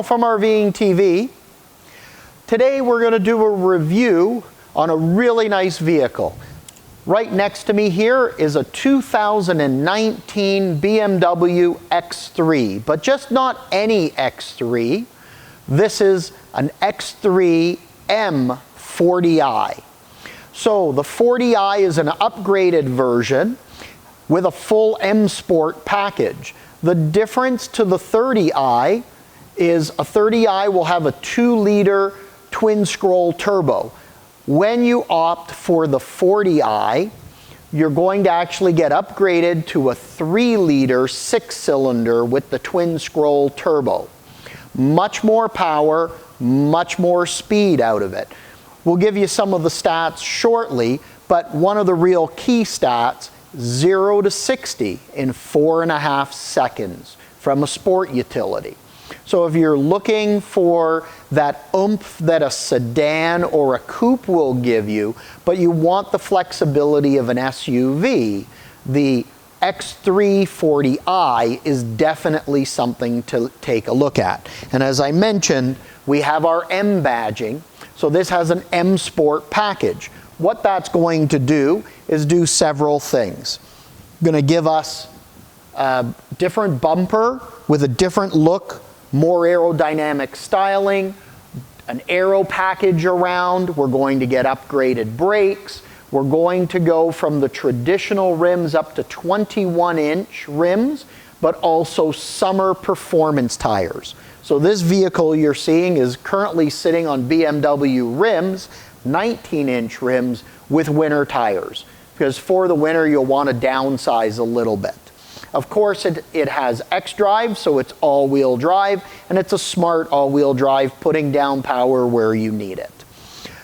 Daniel from RVing TV. Today we're going to do a review on a really nice vehicle. Right next to me here is a 2019 BMW X3, but just not any X3. This is an X3 M40i. So the 40i is an upgraded version with a full M Sport package. The difference to the 30i is a 30i will have a 2-liter twin-scroll turbo. When you opt for the 40i, you're going to actually get upgraded to a 3-liter 6-cylinder with the twin-scroll turbo. Much more power, much more speed out of it. We'll give you some of the stats shortly, but one of the real key stats, 0 to 60 in 4.5 seconds from a sport utility. So if you're looking for that oomph that a sedan or a coupe will give you, but you want the flexibility of an SUV, the X3 40i is definitely something to take a look at. And as I mentioned, we have our M badging, so this has an M Sport package. What that's going to do is do several things. Going to give us a different bumper with a different look, more aerodynamic styling, an aero package around. We're going to get upgraded brakes. We're going to go from the traditional rims up to 21-inch rims, but also summer performance tires. So this vehicle you're seeing is currently sitting on BMW rims, 19-inch rims with winter tires, because for the winter you'll want to downsize a little bit. Of course, it has X-Drive, so it's all-wheel drive, and it's a smart all-wheel drive, putting down power where you need it.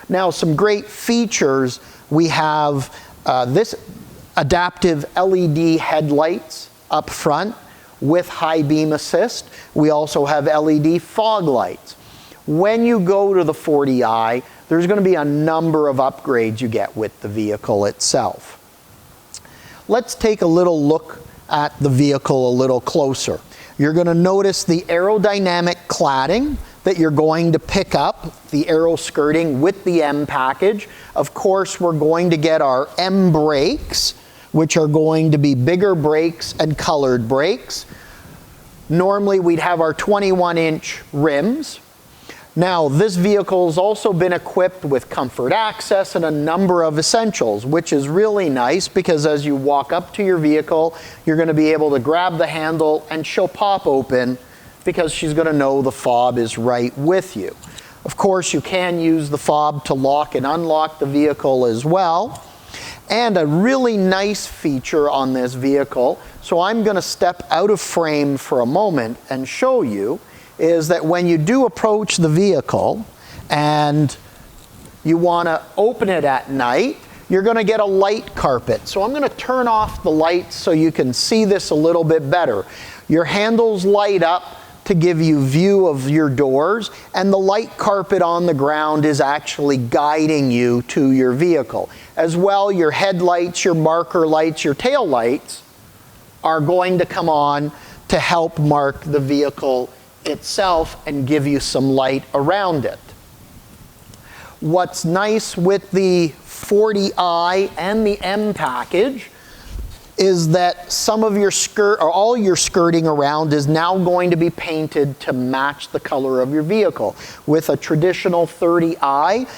Now, some great features. We have this adaptive LED headlights up front with high beam assist. We also have LED fog lights. When you go to the 40i, there's going to be a number of upgrades you get with the vehicle itself. Let's take a little look at the vehicle a little closer. You're going to notice the aerodynamic cladding that you're going to pick up, the aero skirting with the M package. Of course, we're going to get our M brakes, which are going to be bigger brakes and colored brakes. Normally, we'd have our 21-inch rims. Now, this vehicle has also been equipped with comfort access and a number of essentials, which is really nice because as you walk up to your vehicle, you're going to be able to grab the handle and she'll pop open because she's going to know the fob is right with you. Of course, you can use the fob to lock and unlock the vehicle as well. And a really nice feature on this vehicle, so I'm going to step out of frame for a moment and show you, is that when you do approach the vehicle and you want to open it at night, you're going to get a light carpet. So I'm going to turn off the lights so you can see this a little bit better. Your handles light up to give you view of your doors, and the light carpet on the ground is actually guiding you to your vehicle. As well, your headlights, your marker lights, your tail lights are going to come on to help mark the vehicle itself and give you some light around it. What's nice with the 40i and the M package is that some of your skirt, or all your skirting around, is now going to be painted to match the color of your vehicle. With a traditional 30i,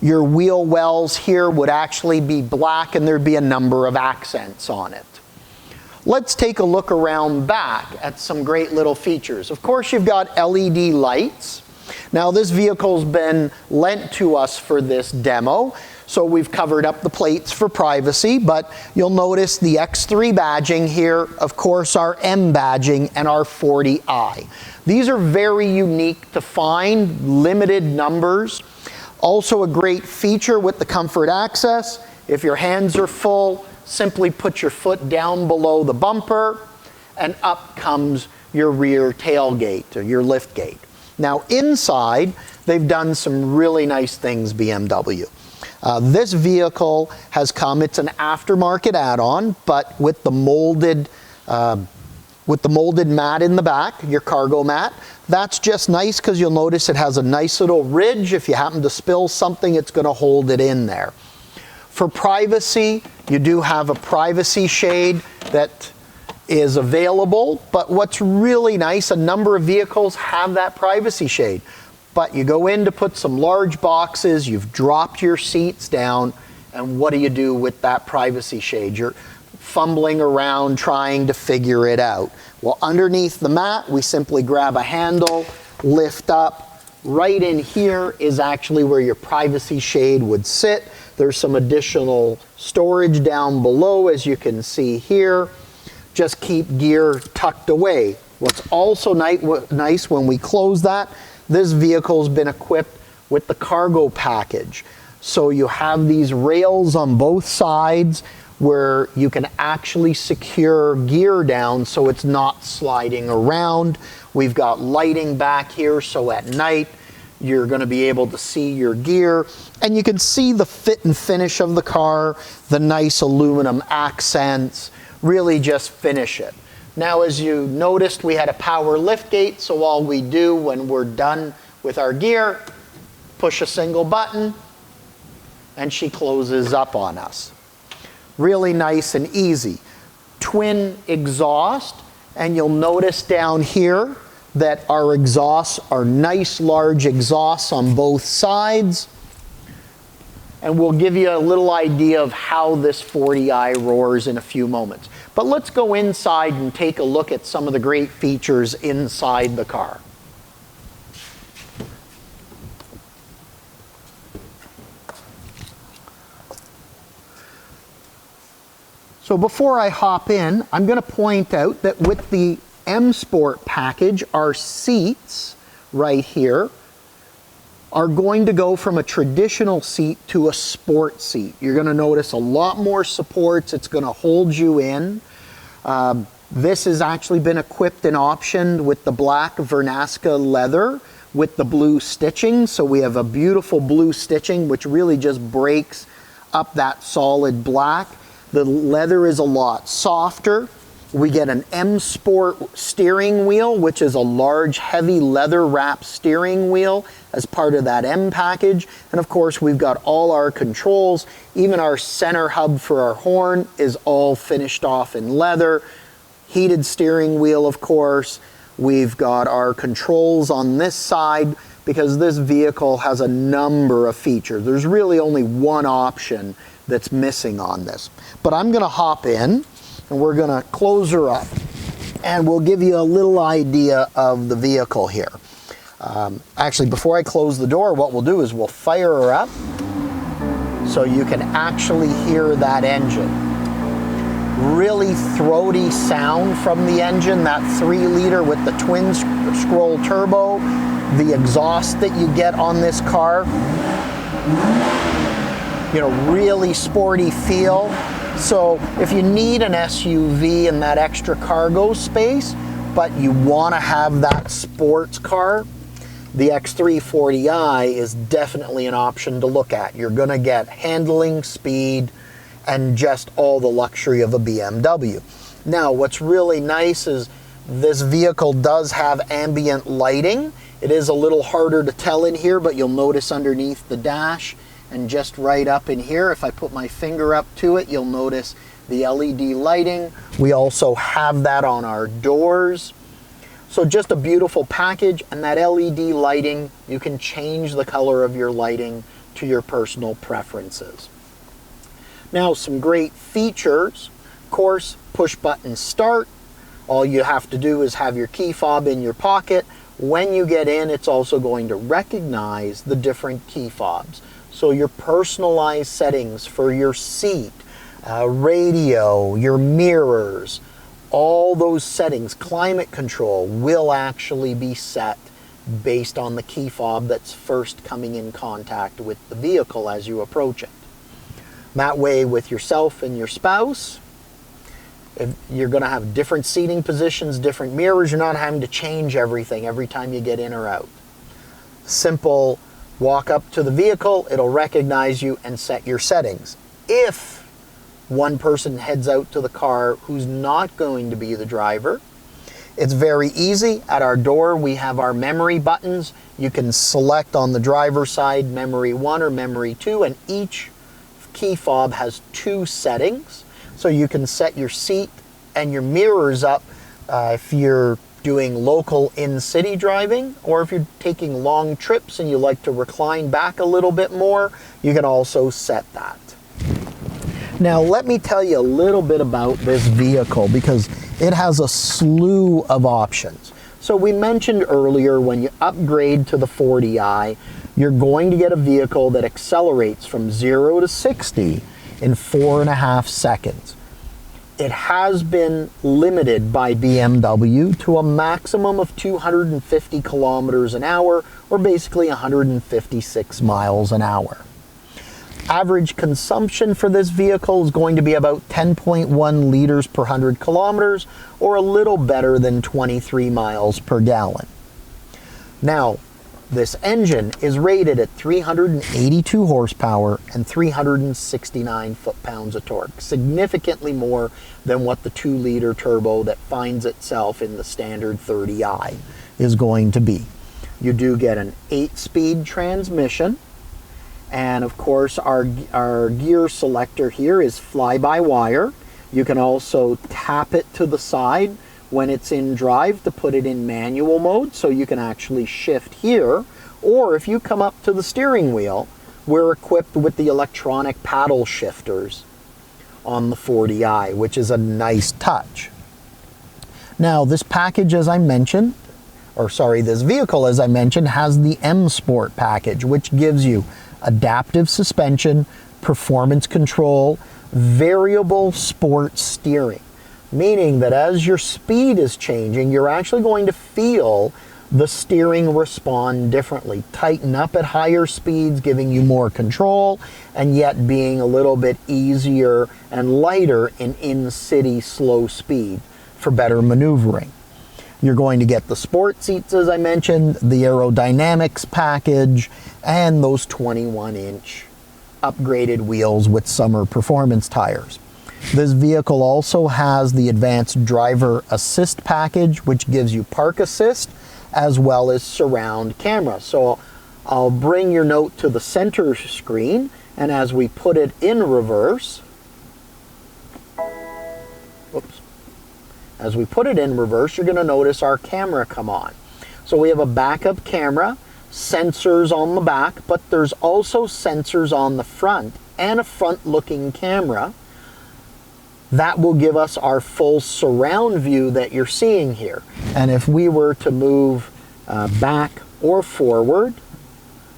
your wheel wells here would actually be black and there'd be a number of accents on it. Let's take a look around back at some great little features. Of course, you've got LED lights. Now, this vehicle's been lent to us for this demo, so we've covered up the plates for privacy, but you'll notice the X3 badging here, of course, our M badging, and our 40i. These are very unique to find, limited numbers. Also a great feature with the comfort access. If your hands are full, simply put your foot down below the bumper and up comes your rear tailgate or your lift gate. Now inside, they've done some really nice things, BMW. This vehicle has come, it's an aftermarket add-on, but with the molded with the molded mat in the back, your cargo mat. That's just nice because you'll notice it has a nice little ridge. If you happen to spill something, it's going to hold it in there. For privacy, you do have a privacy shade that is available, but what's really nice, a number of vehicles have that privacy shade. But you go in to put some large boxes, you've dropped your seats down, and what do you do with that privacy shade? You're fumbling around trying to figure it out. Well, underneath the mat, we simply grab a handle, lift up. Right in here is actually where your privacy shade would sit. There's some additional storage down below, as you can see here. Just keep gear tucked away. What's also nice when we close that, this vehicle's been equipped with the cargo package. So you have these rails on both sides where you can actually secure gear down so it's not sliding around. We've got lighting back here, so at night you're going to be able to see your gear, and you can see the fit and finish of the car, the nice aluminum accents, really just finish it. Now, as you noticed, we had a power lift gate, so all we do when we're done with our gear, push a single button, and she closes up on us. Really nice and easy. Twin exhaust, and you'll notice down here that our exhausts are nice large exhausts on both sides. And we'll give you a little idea of how this 40i roars in a few moments. But let's go inside and take a look at some of the great features inside the car. So before I hop in, I'm going to point out that with the M Sport package, our seats right here are going to go from a traditional seat to a sport seat. You're going to notice a lot more supports. It's going to hold you in. This has actually been equipped and optioned with the black Vernasca leather with the blue stitching. So we have a beautiful blue stitching which really just breaks up that solid black. The leather is a lot softer. We get an M Sport steering wheel, which is a large, heavy leather wrap steering wheel as part of that M package. And of course, we've got all our controls. Even our center hub for our horn is all finished off in leather. Heated steering wheel, of course. We've got our controls on this side because this vehicle has a number of features. There's really only one option that's missing on this. But I'm going to hop in and we're going to close her up and we'll give you a little idea of the vehicle here. Actually, before I close the door, what we'll do is we'll fire her up so you can actually hear that engine. Really throaty sound from the engine, that 3-liter with the twin scroll turbo, the exhaust that you get on this car. You know, really sporty feel. So if you need an SUV and that extra cargo space, but you want to have that sports car, the X3 40i is definitely an option to look at. You're going to get handling, speed, and just all the luxury of a BMW. Now, what's really nice is this vehicle does have ambient lighting. It is a little harder to tell in here, but you'll notice underneath the dash and just right up in here, if I put my finger up to it, you'll notice the LED lighting. We also have that on our doors. So just a beautiful package, and that LED lighting, you can change the color of your lighting to your personal preferences. Now, some great features. Of course, push button start. All you have to do is have your key fob in your pocket. When you get in, it's also going to recognize the different key fobs. So your personalized settings for your seat, radio, your mirrors, all those settings, climate control, will actually be set based on the key fob that's first coming in contact with the vehicle as you approach it. That way, with yourself and your spouse, if you're going to have different seating positions, different mirrors. You're not having to change everything every time you get in or out. Simple, walk up to the vehicle, it'll recognize you and set your settings. If one person heads out to the car who's not going to be the driver, It's very easy. At our door, we have our memory buttons. You can select on the driver's side memory 1 or memory 2, and each key fob has 2 settings. So you can set your seat and your mirrors up if you're doing local in-city driving, or if you're taking long trips and you like to recline back a little bit more, you can also set that. Now let me tell you a little bit about this vehicle, because it has a slew of options. So we mentioned earlier, when you upgrade to the 40i, you're going to get a vehicle that accelerates from 0 to 60 in 4.5 seconds. It has been limited by BMW to a maximum of 250 kilometers an hour, or basically 156 miles an hour. Average consumption for this vehicle is going to be about 10.1 liters per 100 kilometers, or a little better than 23 miles per gallon. Now, this engine is rated at 382 horsepower and 369 foot-pounds of torque, significantly more than what the 2-liter turbo that finds itself in the standard 30i is going to be. You do get an 8-speed transmission, and of course our gear selector here is fly-by-wire. You can also tap it to the side when it's in drive to put it in manual mode, so you can actually shift here. Or if you come up to the steering wheel, we're equipped with the electronic paddle shifters on the 40i, which is a nice touch. Now this package, as I mentioned, this vehicle, as I mentioned, has the M Sport package, which gives you adaptive suspension, performance control, variable sport steering, meaning that as your speed is changing, you're actually going to feel the steering respond differently, tighten up at higher speeds, giving you more control, and yet being a little bit easier and lighter in city slow speed for better maneuvering. You're going to get the sport seats, as I mentioned, the aerodynamics package, and those 21-inch upgraded wheels with summer performance tires. This vehicle also has the advanced driver assist package, which gives you park assist as well as surround camera. So I'll bring your note to the center screen, and as we put it in reverse, as we put it in reverse, you're going to notice our camera come on. So we have a backup camera, sensors on the back, but there's also sensors on the front and a front-looking camera that will give us our full surround view that you're seeing here. And if we were to move back or forward,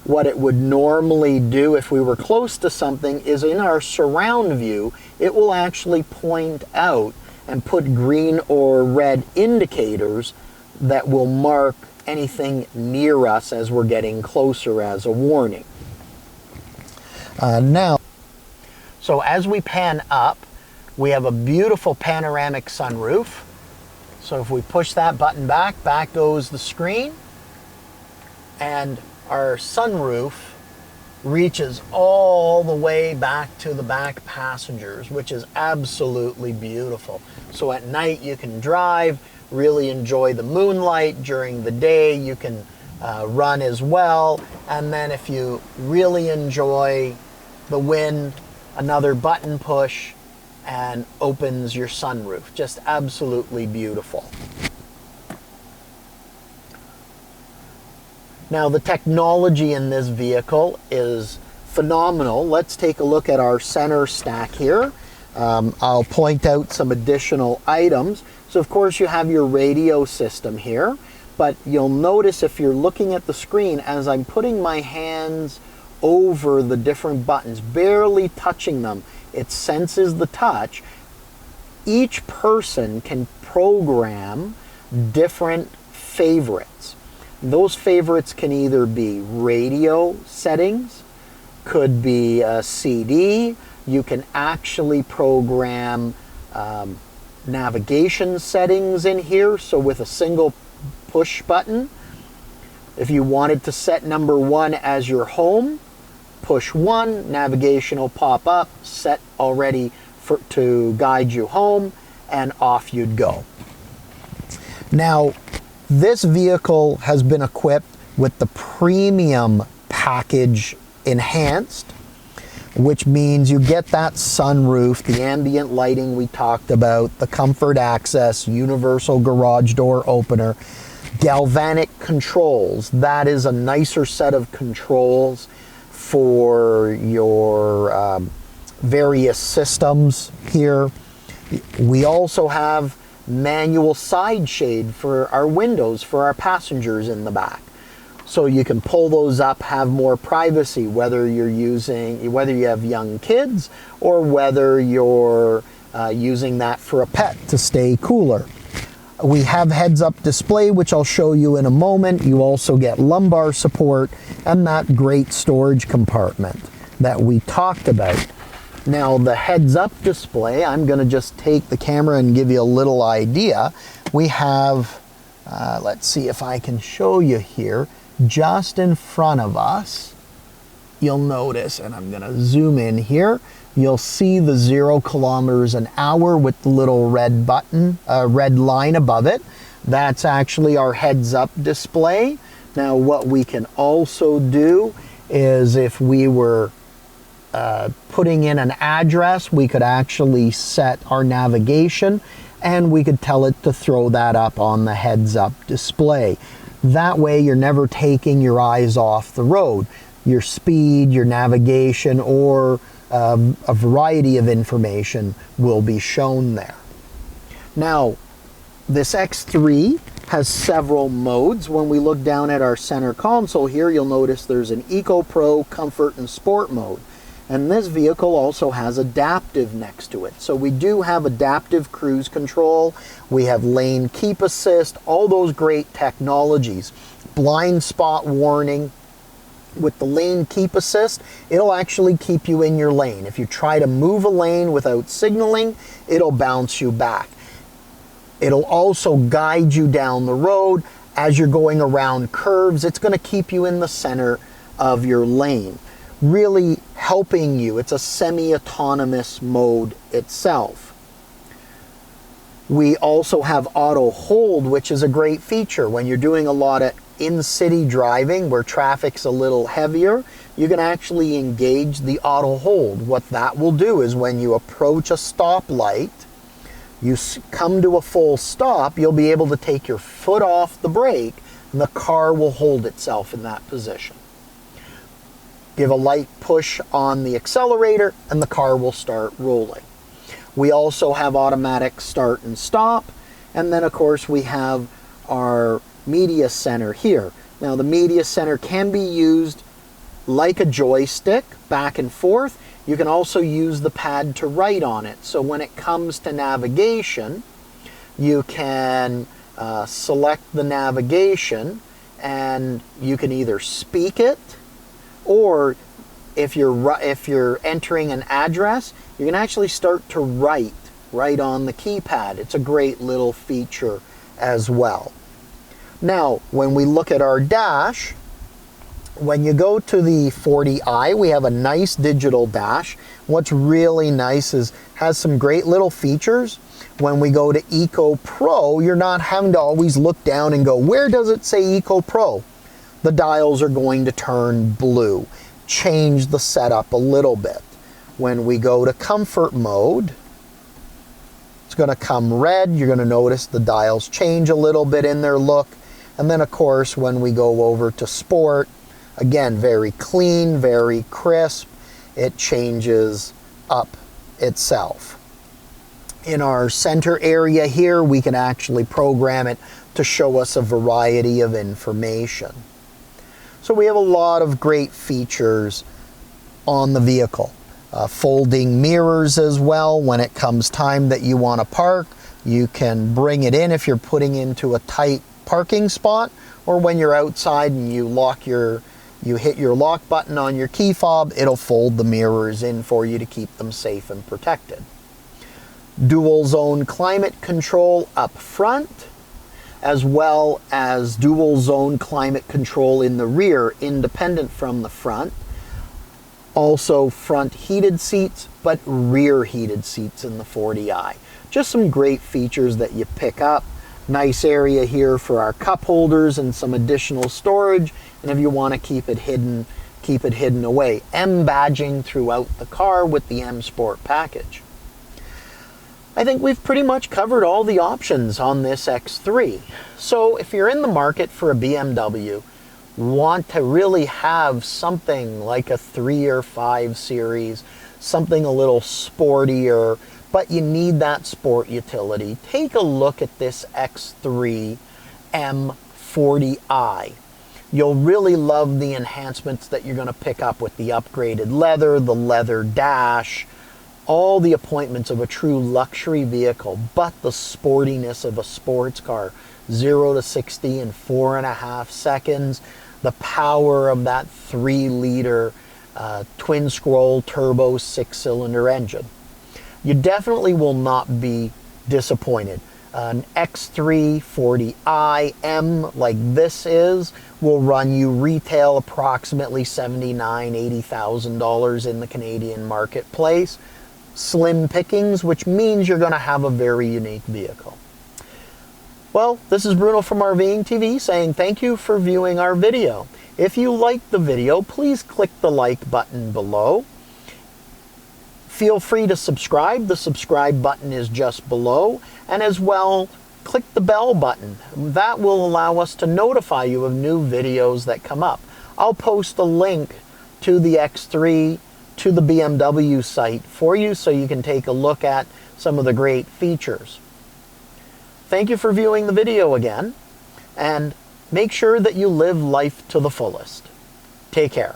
what it would normally do if we were close to something is, in our surround view, it will actually point out and put green or red indicators that will mark anything near us as we're getting closer as a warning. So as we pan up, we have a beautiful panoramic sunroof. So if we push that button back goes the screen, and our sunroof reaches all the way back to the back passengers, which is absolutely beautiful. So at night you can drive, really enjoy the moonlight. During the day you can run as well, and then if you really enjoy the wind, another button push and opens your sunroof. Just absolutely beautiful. Now the technology in this vehicle is phenomenal. Let's take a look at our center stack here. I'll point out some additional items. So of course you have your radio system here, but you'll notice if you're looking at the screen, as I'm putting my hands over the different buttons, barely touching them, it senses the touch. Each person can program different favorites. Those favorites can either be radio settings, could be a CD. You can actually program navigation settings in here. So with a single push button, if you wanted to set number 1 as your home, push 1, navigation will pop up, set already to guide you home, and off you'd go. Now, this vehicle has been equipped with the premium package enhanced, which means you get that sunroof, the ambient lighting we talked about, the comfort access, universal garage door opener, galvanic controls. That is a nicer set of controls for your various systems here. We also have manual side shade for our windows for our passengers in the back. So you can pull those up, have more privacy, whether you have young kids or whether you're using that for a pet to stay cooler. We have heads-up display, which I'll show you in a moment. You also get lumbar support and that great storage compartment that we talked about. Now, the heads-up display, I'm going to just take the camera and give you a little idea. We have, let's see if I can show you here, just in front of us, you'll notice, and I'm going to zoom in here, you'll see the 0 kilometers an hour with the little red button, red line above it. That's actually our heads-up display. Now, what we can also do is if we were putting in an address, we could actually set our navigation and we could tell it to throw that up on the heads-up display. That way you're never taking your eyes off the road. Your speed, your navigation, or a variety of information will be shown there. Now, this X3 has several modes. When we look down at our center console here, you'll notice there's an Eco, Pro, Comfort, and Sport mode. And this vehicle also has adaptive next to it. So we do have adaptive cruise control, we have lane keep assist, all those great technologies. Blind spot warning. With the lane keep assist, it'll actually keep you in your lane. If you try to move a lane without signaling, it'll bounce you back. It'll also guide you down the road as you're going around curves. It's going to keep you in the center of your lane, really helping you. It's a semi-autonomous mode itself. We also have auto hold, which is a great feature when you're doing a lot of in-city driving where traffic's a little heavier. You can actually engage the auto hold. What that will do is when you approach a stoplight, you come to a full stop, you'll be able to take your foot off the brake and the car will hold itself in that position. Give a light push on the accelerator and the car will start rolling. We also have automatic start and stop, and then of course we have our media center here. Now the media center can be used like a joystick back and forth. You can also use the pad to write on it. So when it comes to navigation, you can select the navigation and you can either speak it, or if you're entering an address, you can actually start to write right on the keypad. It's a great little feature as well. Now, when we look at our dash, when you go to the 40i, we have a nice digital dash. What's really nice is has some great little features. When we go to Eco Pro, you're not having to always look down and go, where does it say Eco Pro? The dials are going to turn blue. Change the setup a little bit. When we go to comfort mode, it's going to come red. You're going to notice the dials change a little bit in their look. And then of course when we go over to sport, again, very clean, very crisp. It changes up itself. In our center area here, we can actually program it to show us a variety of information. So we have a lot of great features on the vehicle. Folding mirrors as well. When it comes time that you want to park, you can bring it in if you're putting into a tight parking spot, or when you're outside and you hit your lock button on your key fob, it'll fold the mirrors in for you to keep them safe and protected. Dual zone climate control up front, as well as dual zone climate control in the rear, independent from the front. Also front heated seats, but rear heated seats in the 40i. Just some great features that you pick up. Nice area here for our cup holders and some additional storage. And if you want to keep it hidden away. M badging throughout the car with the M Sport package. I think we've pretty much covered all the options on this X3. So if you're in the market for a BMW, want to really have something like a 3 or 5 Series, something a little sportier, but you need that sport utility, take a look at this X3 M40i. You'll really love the enhancements that you're going to pick up with the upgraded leather, the leather dash, all the appointments of a true luxury vehicle, but the sportiness of a sports car. 0 to 60 in 4.5 seconds. The power of that 3-liter twin scroll turbo 6-cylinder engine. You definitely will not be disappointed. An X3 40i M like this will run you retail approximately $79,000, $80,000 in the Canadian marketplace. Slim pickings, which means you're going to have a very unique vehicle. Well, this is Bruno from RVing TV saying thank you for viewing our video. If you liked the video, please click the like button below. Feel free to subscribe. The subscribe button is just below. And as well, click the bell button. That will allow us to notify you of new videos that come up. I'll post a link to the X3, to the BMW site for you so you can take a look at some of the great features. Thank you for viewing the video again, and make sure that you live life to the fullest. Take care.